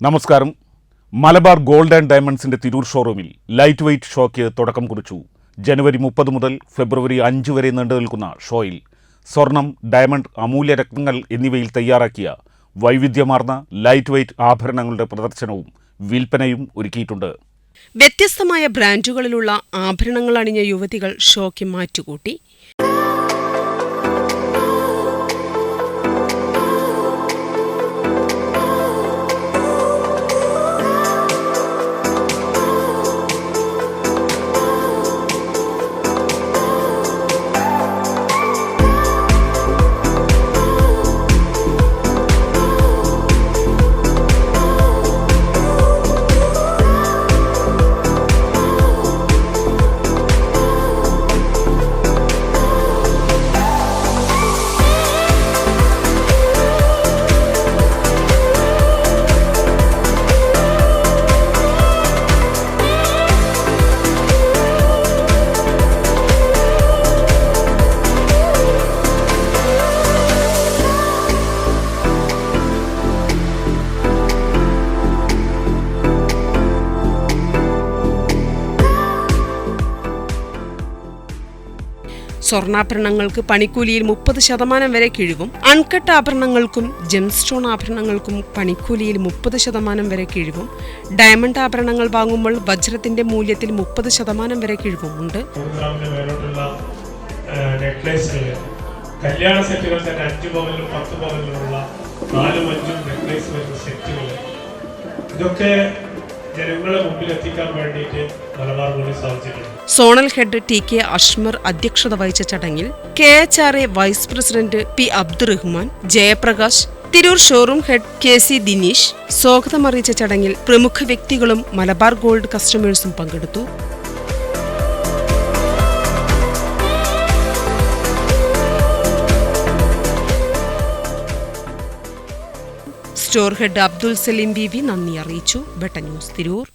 നമസ്കാരം. Malabar gold and ഡയമണ്ട്സിന്റെ Tirur ഷോറൂമിൽ light weight ഷോയ്ക്ക് തുടക്കം കുറിച്ചു. ജനുവരി 30 മുതൽ ഫെബ്രുവരി 5 വരെ നീണ്ടു നിൽക്കുന്ന ഷോയിൽ സ്വർണം, ഡയമണ്ട്, അമൂല്യ രത്നങ്ങൾ എന്നിവയിൽ തയ്യാറാക്കിയ വൈവിധ്യമാർന്ന ലൈറ്റ് വെയ്റ്റ് ആഭരണങ്ങളുടെ പ്രദർശനവും വിൽപ്പനയും ഒരുക്കിയിട്ടുണ്ട്. വ്യത്യസ്തമായ ബ്രാൻഡുകളിലുള്ള ആഭരണങ്ങൾ അണിഞ്ഞ യുവതികൾ ഷോയ്ക്ക് മാറ്റുകൂട്ടി. സ്വർണ്ണാഭരണങ്ങൾക്ക് പണിക്കൂലിയിൽ 30% വരെ കിഴിവും, അൺകട്ട് ആഭരണങ്ങൾക്കും ജെംസ്റ്റോൺ ആഭരണങ്ങൾക്കും പണിക്കൂലിയിൽ 30% വരെ കിഴിവും, ഡയമണ്ട് ആഭരണങ്ങൾ വാങ്ങുമ്പോൾ വജ്രത്തിന്റെ മൂല്യത്തിൽ 30% വരെ കിഴിവുമുണ്ട്. കല്യാണ സെറ്റുകൾ തന്നെ 5 പവനിലും 10 പവനിലുമുള്ള 4-5 നെക്ലേസ് വരുന്ന സെറ്റുകൾ, ഇതൊക്കെ ജനങ്ങളെ മുമ്പിൽ എത്തിക്കാൻ വേണ്ടിയിട്ട് മലബാർ ഗോൾഡ് സാധിച്ചിട്ടുണ്ട്. Zonal head TK. അഷ്മർ അധ്യക്ഷത വഹിച്ച ചടങ്ങിൽ KHRA vice president P. Abdurahman, Jayaprakash, Tirur showroom head KC Dineesh സ്വാഗതമറിയിച്ച ചടങ്ങിൽ പ്രമുഖ വ്യക്തികളും മലബാർ ഗോൾഡ് കസ്റ്റമേഴ്സും പങ്കെടുത്തു. സ്റ്റോർ ഹെഡ് അബ്ദുൽ സലീം ബീവി നന്ദി അറിയിച്ചു. ബെട്ട ന്യൂസ്, തിരൂർ.